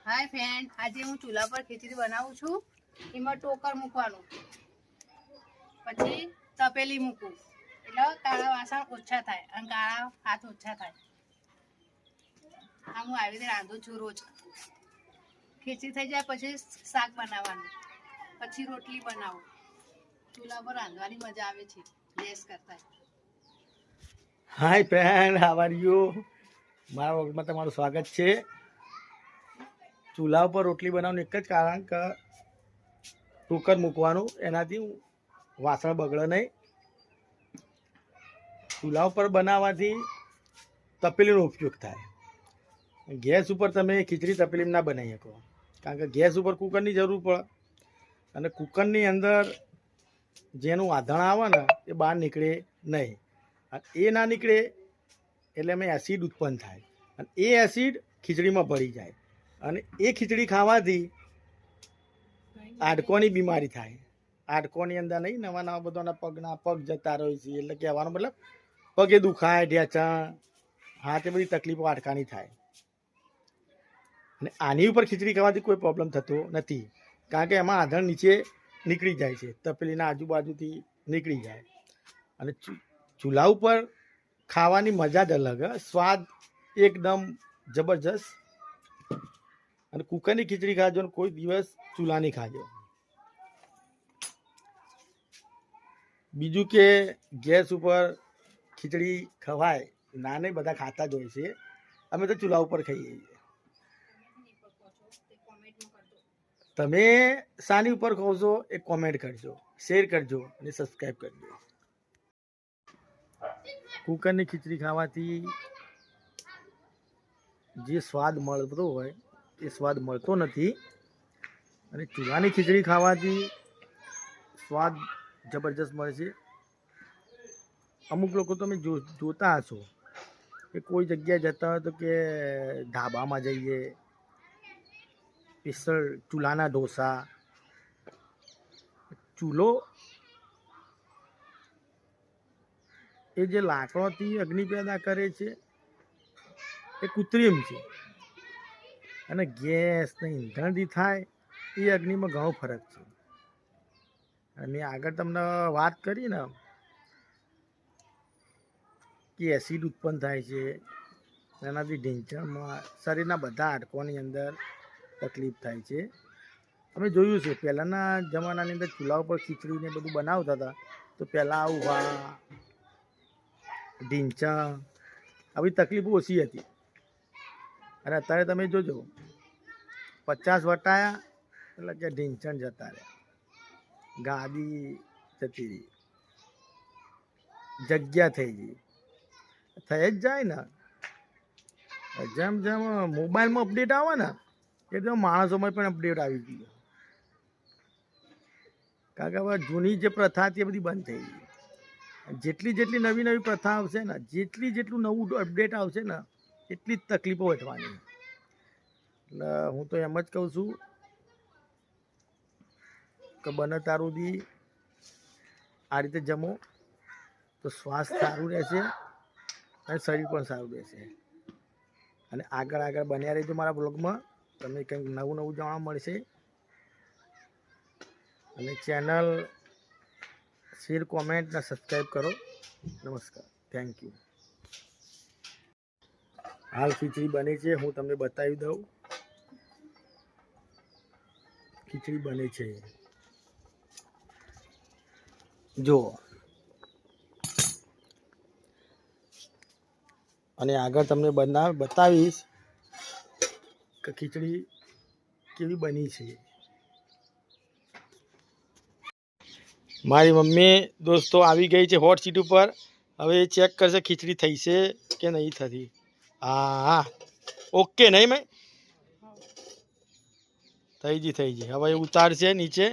હાય friend, આજે હું ચૂલા પર ખીચડી બનાવું છું. એમાં ટોકર મૂકવાનું, પછી તપેલી મૂકું એટલે કાળા વાસણ ઓછા થાય અને કાળા હાથ ઓછા થાય. આ હું આવી રીતે રાંધું છું રોજ. ખીચડી થઈ જાય પછી શાક બનાવવાનું, પછી રોટલી બનાવું. ચૂલા પર રાંધવાની મજા આવે છે ગેસ કરતા. Hi friend, how are you? મારા વર્ગમાં તમારું સ્વાગત છે. ચૂલા ઉપર રોટલી બનાવવાનું એક જ કારણ કે કુકર મૂકવાનું, એનાથી વાસણ બગડે નહીં. ચૂલા ઉપર બનાવવાથી તપેલીનો ઉપયોગ થાય. ગેસ ઉપર તમે ખીચડી તપેલીમાં ના બનાવી શકો, કારણ કે ગેસ ઉપર કુકરની જરૂર પડે અને કુકરની અંદર જેનું આધણ આવે ને એ બહાર નીકળે નહીં. એ ના નીકળે એટલે એમાં એસિડ ઉત્પન્ન થાય અને એ એસિડ ખીચડીમાં ભળી જાય અને એ ખીચડી ખાવાથી હાડકોની બીમારી થાય. હાડકોની અંદર નહીં, નવા નવા બધાના પગ જતા રહે છે, એટલે કહેવાનો મતલબ પગે દુખાય, ઢેચણ, હાથે બધી તકલીફો હાડકાની થાય. અને આની ઉપર ખીચડી ખાવાથી કોઈ પ્રોબ્લેમ થતો નથી, કારણ કે એમાં આધણ નીચે નીકળી જાય છે, તપેલીના આજુબાજુથી નીકળી જાય. અને ચૂલા ઉપર ખાવાની મજા જ અલગ, સ્વાદ એકદમ જબરજસ્ત. અને કુકરની ખીચડી ખાજો ને કોઈ દિવસ ચૂલાની ખાજો. બીજું કે ગેસ ઉપર ખીચડી ખવાય ના નહીં, બધા ખાતા જ હોય છે. અમે તો ચૂલા ઉપર ખાઈએ છીએ. તમે શાની ઉપર ખાવ છો એ કોમેન્ટ કરજો, શેર કરજો અને સબસ્ક્રાઈબ કરજો. કુકરની ખીચડી ખાવાથી જે સ્વાદ મળતો હોય એ સ્વાદ મળતો નથી, અને ચૂલાની ખીચડી ખાવાથી સ્વાદ જબરજસ્ત મળે છે. અમુક લોકો તમે જોતા હશો કે કોઈ જગ્યાએ જતા હોય તો કે ઢાબામાં જઈએ, સ્પેશિયલ ચૂલાના ઢોસા. ચૂલો એ જે લાકડોથી અગ્નિ પેદા કરે છે એ કૃત્રિમ છે, અને ગેસ ને ઈંધણથી થાય એ અગ્નિમાં ઘણો ફરક છે. અને મેં આગળ તમને વાત કરી ને કે એસિડ ઉત્પન્ન થાય છે, એનાથી ઢીંચણમાં શરીરના બધા હાડકોની અંદર તકલીફ થાય છે. અમે જોયું છે પહેલાંના જમાનાની અંદર ચૂલા ઉપર ખીચડીને બધું બનાવતા હતા તો પહેલાં આવું ઢીંચણ આવી તકલીફો ઓછી હતી. અને અત્યારે તમે જોજો 50 વટાયા એટલે કે ઢીંચણ જતા રહ્યા, ગાદી જતી રહી, જગ્યા થઈ ગઈ. થઈ જ જાય ને, જેમ જેમ મોબાઈલમાં અપડેટ આવે ને એકદમ માણસોમાં પણ અપડેટ આવી ગઈ. કારણ કે હવે જૂની જે પ્રથા હતી એ બધી બંધ થઈ ગઈ. જેટલી નવી નવી પ્રથા આવશે ને, જેટલું નવું અપડેટ આવશે ને એટલી જ તકલીફો વધવાની. એટલે હું તો એમ જ કહું છું કે બને ત્યાર સુધી આ રીતે જમો તો સ્વાસ્થ્ય સારું રહેશે અને શરીર પણ સારું રહેશે. અને આગળ બન્યા રહેજો મારા બ્લોગમાં, તમને કંઈક નવું જાણવા મળશે. અને ચેનલ શેર, કોમેન્ટ અને સબસ્ક્રાઈબ કરો. નમસ્કાર, થેન્ક યુ. હાલ ખીચડી બને છે, હું તમને બતાવી દઉં. ખીચડી બને છે જો, અને આગળ તમને બતાવીશ કે ખીચડી કેવી બની છે. મારી મમ્મી દોસ્તો આવી ગઈ છે હોટ સીટ ઉપર. હવે એ ચેક કરશે ખીચડી થઈ છે કે નહીં થતી. હા, ઓકે નહીં મેં થઈ ગઈ. હવે એ ઉતારશે નીચે,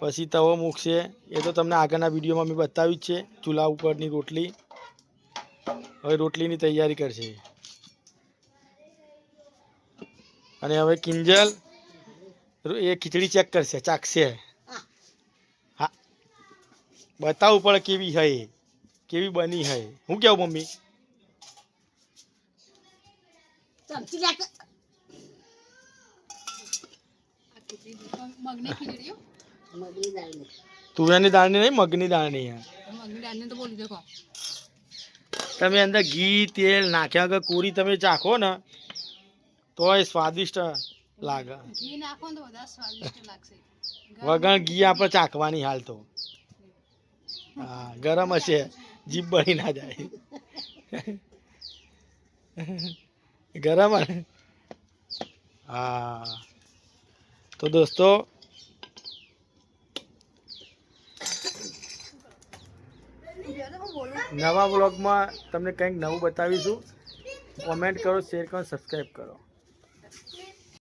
પછી તવો મૂકશે. એ તો તમને આગળના વિડીયોમાં મેં બતાવી જ છે. ચૂલા ઉપરની રોટલી, હવે રોટલીની તૈયારી કરશે. અને હવે કિંજલ એ ખીચડી ચેક કરશે, ચાખશે. હા, બતાવવું પડે કેવી બની હોય. હું કેવું મમ્મી? ચમચી લે આ ખીચડી મગની ખીચડી હો. મગની દાળની તુવેરની દાળની નહીં, મગની દાળની હે. મગની દાળને તો બોલી દેખો. તમે અંદર ઘી તેલ નાખ્યા વગર કોરી તમે ચાખો ને તોય સ્વાદિષ્ટ લાગે. ઘી નાખો ને તો વધારે સ્વાદિષ્ટ લાગશે. વગર ઘી આપણે ચાખવાની હાલ તો. હા ગરમ હશે, જીભ બળી ના જાય. ગરમ હે? હા તો દોસ્તો નવા બ્લોગમાં તમને કંઈક નવું બતાવીશું. કોમેન્ટ કરો, શેર કરો, સબસ્ક્રાઈબ કરો.